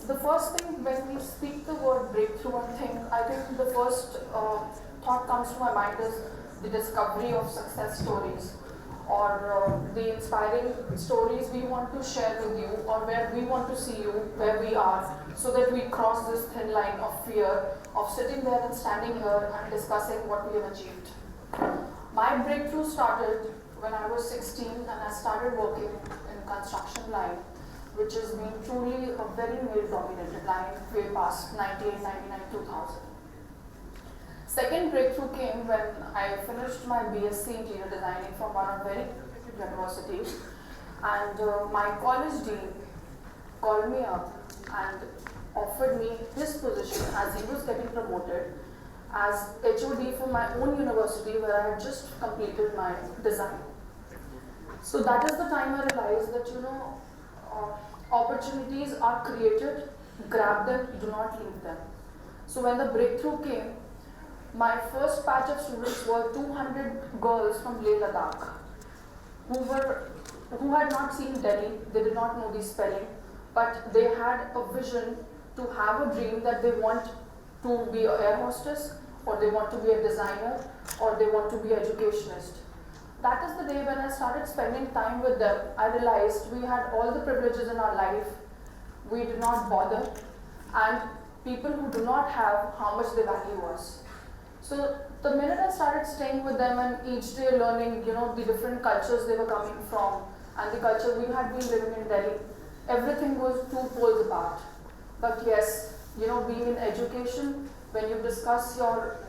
the first thing when we speak the word breakthrough I think the first thought comes to my mind is the discovery of success stories, or the inspiring stories we want to share with you, or where we want to see you where we are, so that we cross this thin line of fear of sitting there and standing here and discussing what we have achieved. My breakthrough started when I was 16 and I started working in construction line, which has been truly a very male-dominated line way past 98, 99, 2000. Second breakthrough came when I finished my BSc Interior Designing from one of very good universities, and my college dean called me up and offered me his position as he was getting promoted as HOD for my own university where I had just completed my design. So that is the time I realized that, opportunities are created, grab them, do not leave them. So when the breakthrough came, my first batch of students were 200 girls from Leh Ladakh who had not seen Delhi, they did not know the spelling, but they had a vision to have a dream that they want to be an air hostess, or they want to be a designer, or they want to be an educationist. That is the day when I started spending time with them. I realized we had all the privileges in our life, we did not bother, and people who do not have, how much they value us. So the minute I started staying with them and each day learning, the different cultures they were coming from and the culture we had been living in Delhi, everything was two poles apart. But yes, being in education, when you discuss your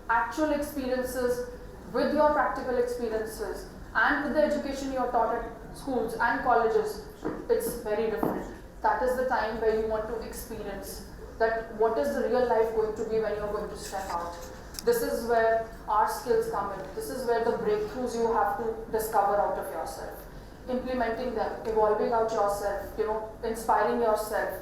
actual experiences with your practical experiences and with the education you are taught at schools and colleges, it's very different. That is the time where you want to experience that what is the real life going to be when you're going to step out. This is where our skills come in. This is where the breakthroughs you have to discover out of yourself. Implementing them, evolving out yourself, inspiring yourself.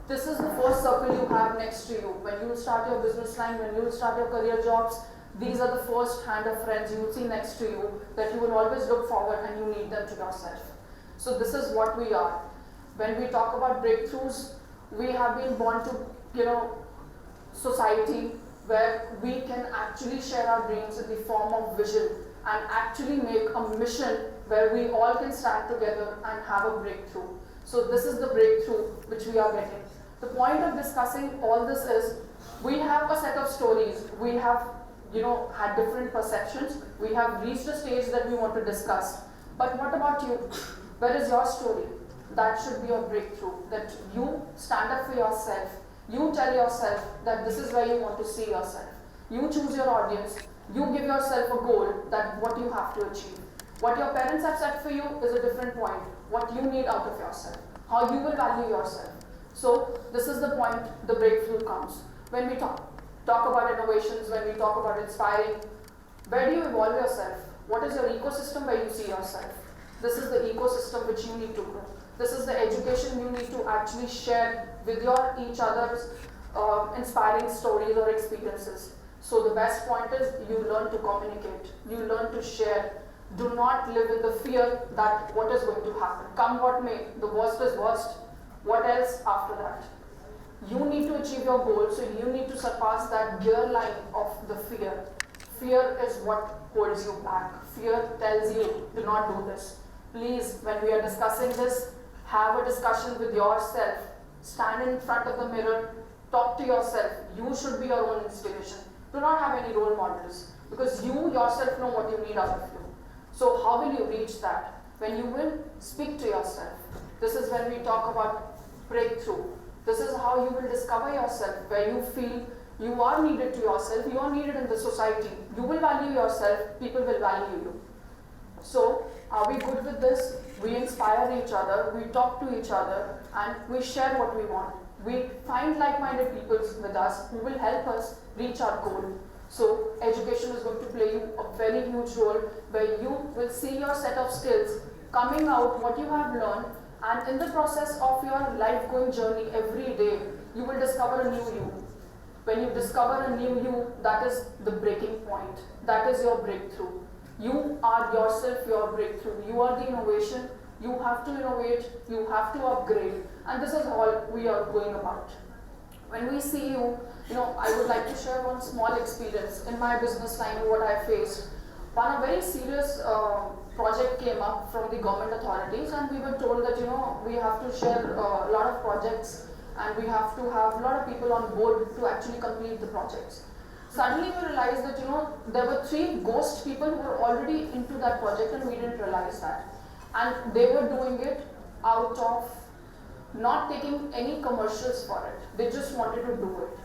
This is the first circle you have next to you. When you start your business line, when you start your career jobs, these are the first hand of friends you will see next to you that you will always look forward and you need them to yourself. So this is what we are. When we talk about breakthroughs, we have been born to, society where we can actually share our dreams in the form of vision and actually make a mission where we all can stand together and have a breakthrough. So this is the breakthrough which we are getting. The point of discussing all this is we have a set of stories. We have had different perceptions. We have reached a stage that we want to discuss. But what about you? Where is your story? That should be your breakthrough. That you stand up for yourself. You tell yourself that this is where you want to see yourself. You choose your audience. You give yourself a goal that what you have to achieve. What your parents have set for you is a different point. What you need out of yourself. How you will value yourself. So this is the point the breakthrough comes. When we talk about innovations, when we talk about inspiring, where do you evolve yourself? What is your ecosystem where you see yourself? This is the ecosystem which you need to grow. This is the education you need to actually share with each other's inspiring stories or experiences. So the best point is you learn to communicate, you learn to share. Do not live in the fear that what is going to happen. Come what may, the worst is worst. What else after that? You need to achieve your goal, so you need to surpass that gear line of the fear. Fear is what holds you back. Fear tells you, do not do this. Please, when we are discussing this, have a discussion with yourself. Stand in front of the mirror, talk to yourself. You should be your own inspiration. Do not have any role models, because you yourself know what you need out of you. So how will you reach that? When you will speak to yourself. This is when we talk about breakthrough. This is how you will discover yourself, where you feel you are needed to yourself, you are needed in the society. You will value yourself, people will value you. So, are we good with this? We inspire each other, we talk to each other, and we share what we want. We find like-minded people with us who will help us reach our goal. So, education is going to play you a very huge role, where you will see your set of skills coming out, what you have learned, and in the process of your life-going journey every day, you will discover a new you. When you discover a new you, that is the breaking point. That is your breakthrough. You are yourself your breakthrough. You are the innovation. you have to innovate, you have to upgrade, and this is all we are going about. When we see you, I would like to share one small experience in my business line, what I faced. One very serious project came up from the government authorities, and we were told that we have to share a lot of projects, and we have to have a lot of people on board to actually complete the projects. Suddenly we realized that there were 3 ghost people who were already into that project, and we didn't realize that. And they were doing it out of not taking any commercials for it. They just wanted to do it.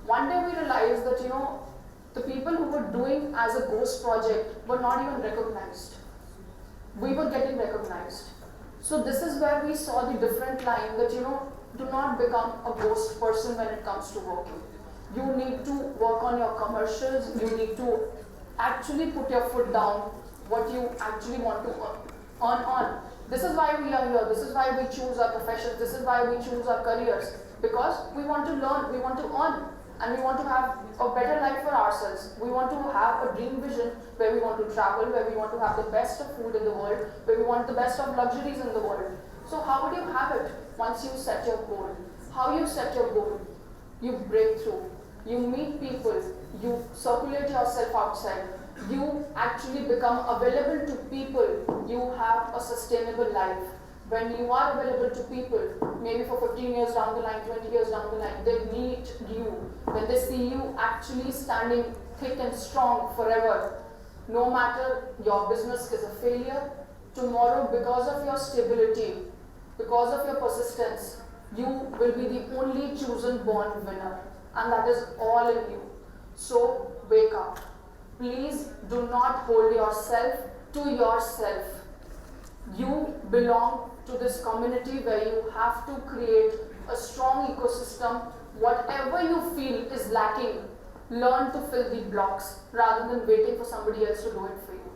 One day we realized that the people who were doing as a ghost project were not even recognized. We were getting recognized. So this is where we saw the different line that do not become a ghost person when it comes to working. You need to work on your commercials. You need to actually put your foot down what you actually want to earn on. This is why we are here. This is why we choose our professions. This is why we choose our careers. Because we want to learn, we want to earn, and we want to have a better life for ourselves. We want to have a dream vision where we want to travel, where we want to have the best of food in the world, where we want the best of luxuries in the world. So how would you have it once you set your goal? How you set your goal? You break through. You meet people. You circulate yourself outside. You actually become available to people. You have a sustainable life. When you are available to people, maybe for 15 years down the line, 20 years down the line, they meet you. When they see you actually standing thick and strong forever, no matter your business is a failure, tomorrow, because of your stability, because of your persistence, you will be the only chosen born winner. And that is all in you. So wake up. Please do not hold yourself to yourself. You belong to this community where you have to create a strong ecosystem. Whatever you feel is lacking, learn to fill the blocks rather than waiting for somebody else to do it for you.